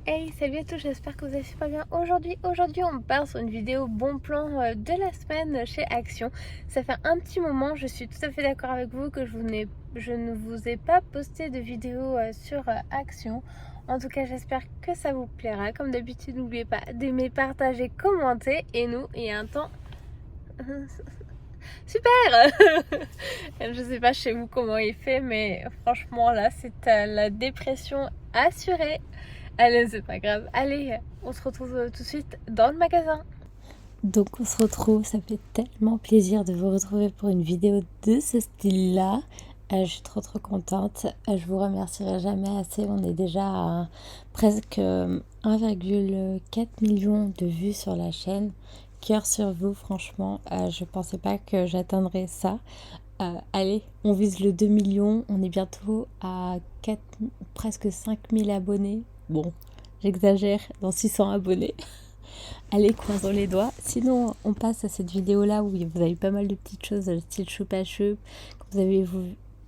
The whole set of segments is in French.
Hey, salut à tous, j'espère que vous allez super bien. Aujourd'hui, on part sur une vidéo bon plan de la semaine chez Action. Ça fait un petit moment, je suis tout à fait d'accord avec vous que je ne vous ai pas posté de vidéo sur Action. En tout cas, j'espère que ça vous plaira. Comme d'habitude, n'oubliez pas d'aimer, partager, commenter. Et nous, il y a un temps... Super. Je sais pas chez vous comment il fait, mais franchement là, c'est la dépression assurée. Allez, c'est pas grave. Allez, on se retrouve tout de suite dans le magasin. Donc on se retrouve, ça fait tellement plaisir de vous retrouver pour une vidéo de ce style-là. Je suis trop contente. Je vous remercierai jamais assez. On est déjà à presque 1,4 million de vues sur la chaîne. Cœur sur vous, franchement. Je pensais pas que j'atteindrais ça. Allez, on vise le 2 millions. On est bientôt à presque 5000 abonnés. Bon, j'exagère, dans 600 abonnés. Allez, croisons les doigts. Sinon, on passe à cette vidéo-là où vous avez pas mal de petites choses, style choupa choup, que vous avez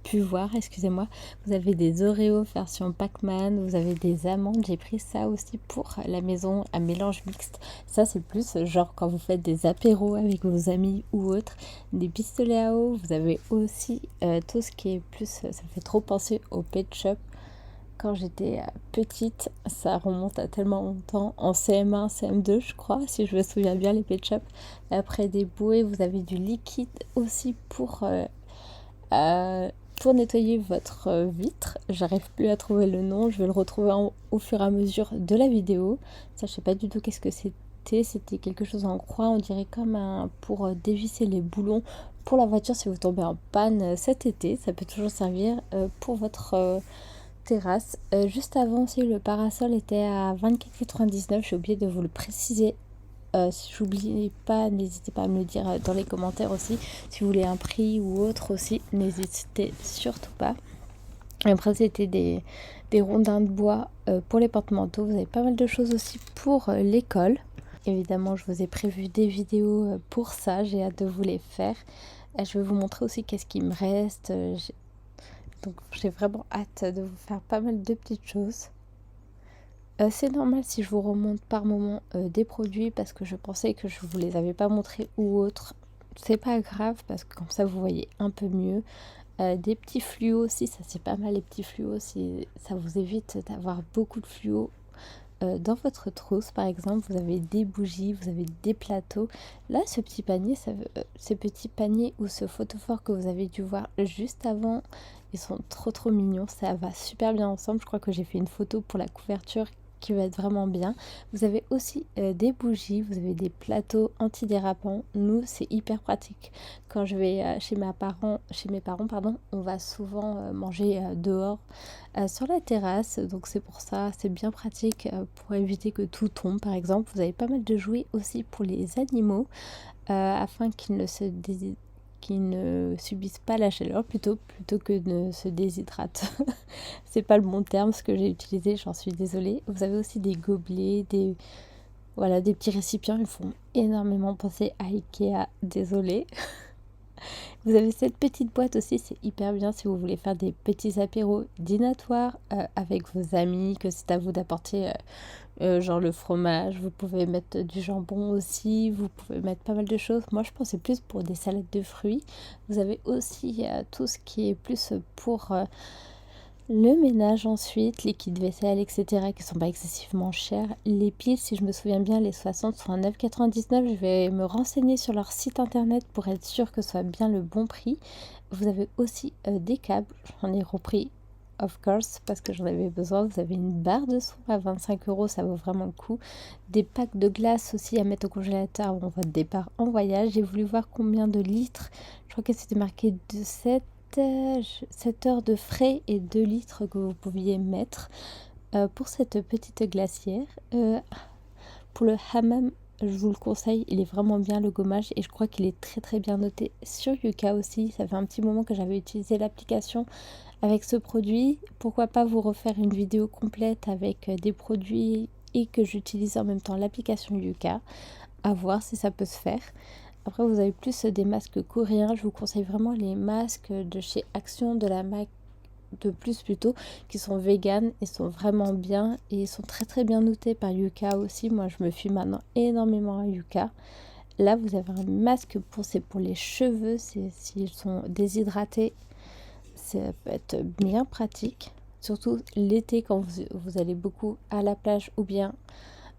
pu voir, excusez-moi. Vous avez des Oreos version Pac-Man, vous avez des amandes. J'ai pris ça aussi pour la maison à mélange mixte. Ça, c'est plus genre quand vous faites des apéros avec vos amis ou autres. Des pistolets à eau. Vous avez aussi tout ce qui est plus, ça me fait trop penser au pet shop. Quand j'étais petite, ça remonte à tellement longtemps, en CM1, CM2 je crois, si je me souviens bien, les pet shops. Après des bouées, vous avez du liquide aussi pour nettoyer votre vitre. J'arrive plus à trouver le nom, je vais le retrouver au fur et à mesure de la vidéo. Ça, je sais pas du tout qu'est-ce que c'était quelque chose en croix, on dirait comme pour dévisser les boulons pour la voiture si vous tombez en panne cet été. Ça peut toujours servir pour votre terrasse. Juste avant aussi, le parasol était à 24,99. J'ai oublié de vous le préciser. Si j'oublie pas, n'hésitez pas à me le dire dans les commentaires aussi. Si vous voulez un prix ou autre aussi, n'hésitez surtout pas. Après, c'était des rondins de bois pour les porte-manteaux. Vous avez pas mal de choses aussi pour l'école. Évidemment, je vous ai prévu des vidéos pour ça. J'ai hâte de vous les faire. Je vais vous montrer aussi qu'est-ce qui me reste. Donc j'ai vraiment hâte de vous faire pas mal de petites choses. C'est normal si je vous remonte par moment des produits parce que je pensais que je vous les avais pas montrés ou autres. C'est pas grave parce que comme ça vous voyez un peu mieux. Des petits fluos aussi, ça c'est pas mal les petits fluos, ça vous évite d'avoir beaucoup de fluos. Dans votre trousse par exemple, vous avez des bougies, vous avez des plateaux. Là, ce petit panier, ce petit panier ou ce photophore que vous avez dû voir juste avant, ils sont trop mignons, ça va super bien ensemble. Je crois que j'ai fait une photo pour la couverture qui va être vraiment bien. Vous avez aussi des bougies, vous avez des plateaux antidérapants. Nous, c'est hyper pratique. Quand je vais chez mes parents, pardon, on va souvent manger dehors sur la terrasse. Donc c'est pour ça, c'est bien pratique pour éviter que tout tombe. Par exemple, vous avez pas mal de jouets aussi pour les animaux afin qu'ils ne subissent pas la chaleur plutôt que de se déshydratent. C'est pas le bon terme ce que j'ai utilisé, j'en suis désolée. Vous avez aussi des gobelets, voilà, des petits récipients, ils font énormément penser à Ikea, désolée. Vous avez cette petite boîte aussi, c'est hyper bien si vous voulez faire des petits apéros dînatoires avec vos amis, que c'est à vous d'apporter genre le fromage. Vous pouvez mettre du jambon aussi, vous pouvez mettre pas mal de choses. Moi je pensais plus pour des salades de fruits. Vous avez aussi tout ce qui est plus pour le ménage ensuite, liquide vaisselle, etc. qui sont pas excessivement chers. Les piles, si je me souviens bien, les 60 sont à 9,99. Je vais me renseigner sur leur site internet pour être sûr que ce soit bien le bon prix. Vous avez aussi des câbles. J'en ai repris, of course, parce que j'en avais besoin. Vous avez une barre de son à 25 euros, ça vaut vraiment le coup. Des packs de glace aussi à mettre au congélateur avant votre départ en voyage. J'ai voulu voir combien de litres. Je crois que c'était marqué de 7 heures de frais et 2 litres que vous pouviez mettre pour cette petite glacière. Pour le hammam, je vous le conseille, il est vraiment bien le gommage et je crois qu'il est très bien noté sur Yuka aussi. Ça fait un petit moment que j'avais utilisé l'application avec ce produit. Pourquoi pas vous refaire une vidéo complète avec des produits et que j'utilise en même temps l'application Yuka. À voir si ça peut se faire. Après, vous avez plus des masques coréens. Je vous conseille vraiment les masques de chez Action, de la de plus plutôt, qui sont véganes et sont vraiment bien. Et ils sont très très bien notés par Yuka aussi. Moi, je me fie maintenant énormément à Yuka. Là, vous avez un masque c'est pour les cheveux. S'ils sont déshydratés, ça peut être bien pratique. Surtout l'été quand vous allez beaucoup à la plage ou bien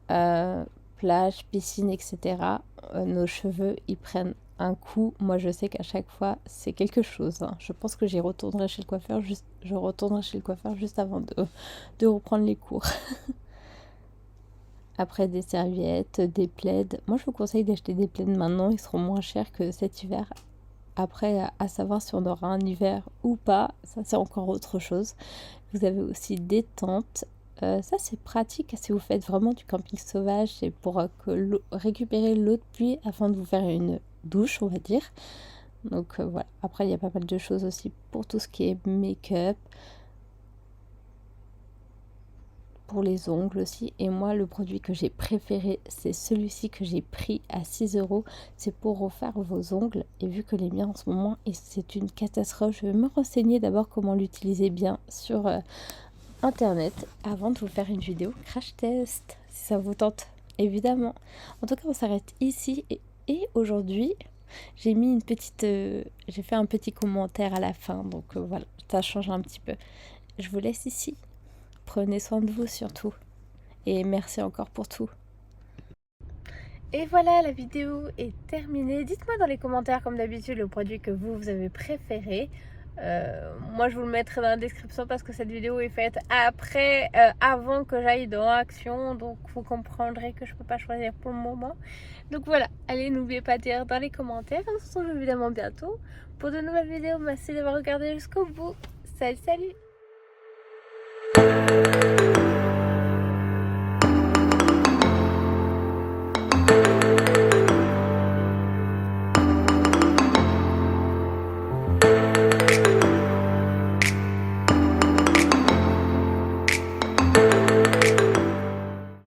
plage, piscine, etc. Nos cheveux, ils prennent un coup. Moi, je sais qu'à chaque fois, c'est quelque chose. Hein. Je pense que je retournerai chez le coiffeur juste avant de reprendre les cours. Après, des serviettes, des plaids. Moi, je vous conseille d'acheter des plaids maintenant. Ils seront moins chers que cet hiver. Après, à savoir si on aura un hiver ou pas, ça c'est encore autre chose. Vous avez aussi des tentes. Ça c'est pratique si vous faites vraiment du camping sauvage. C'est pour récupérer l'eau de pluie afin de vous faire une douche, on va dire. Donc voilà. Après, il y a pas mal de choses aussi pour tout ce qui est make-up. Pour les ongles aussi. Et moi, le produit que j'ai préféré, c'est celui-ci que j'ai pris à 6 €. C'est pour refaire vos ongles. Et vu que les miens en ce moment, c'est une catastrophe, je vais me renseigner d'abord comment l'utiliser bien sur internet avant de vous faire une vidéo crash test, si ça vous tente, évidemment. En tout cas, on s'arrête ici. Et aujourd'hui, j'ai mis une petite... j'ai fait un petit commentaire à la fin. Donc voilà, ça change un petit peu. Je vous laisse ici. Prenez soin de vous surtout. Et merci encore pour tout. Et voilà, la vidéo est terminée. Dites-moi dans les commentaires, comme d'habitude, le produit que vous avez préféré. Moi, je vous le mettrai dans la description parce que cette vidéo est faite avant que j'aille dans Action. Donc, vous comprendrez que je ne peux pas choisir pour le moment. Donc voilà, allez, n'oubliez pas de dire dans les commentaires. On se retrouve évidemment bientôt pour de nouvelles vidéos. Merci d'avoir regardé jusqu'au bout. Salut, salut!